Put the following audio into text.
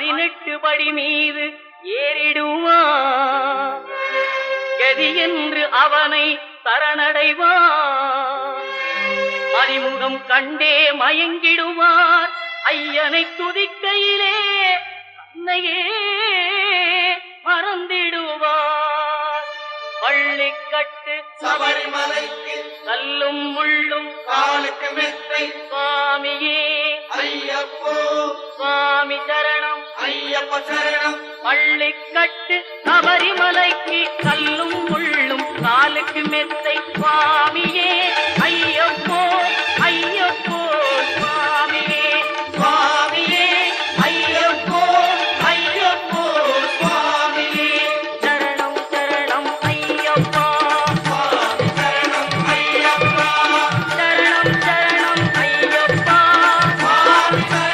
18 படி மீது ஏறிடுவான். கதி என்று அவனை சரணடைவான். அறிமுகம் கண்டே மயங்கிடுவார். ஐயனை துதிக்கையிலே தன்னையே மறந்திடுவார். பள்ளிக்கட்டு சபரிமலைக்கு கல்லும் முள்ளும் காலுக்கு மெத்தை சுவாமியே ஐயப்போ சுவாமி சரணம் ஐயப்ப சரணம். பள்ளிக்கட்டு சபரிமலைக்கு கல்லும்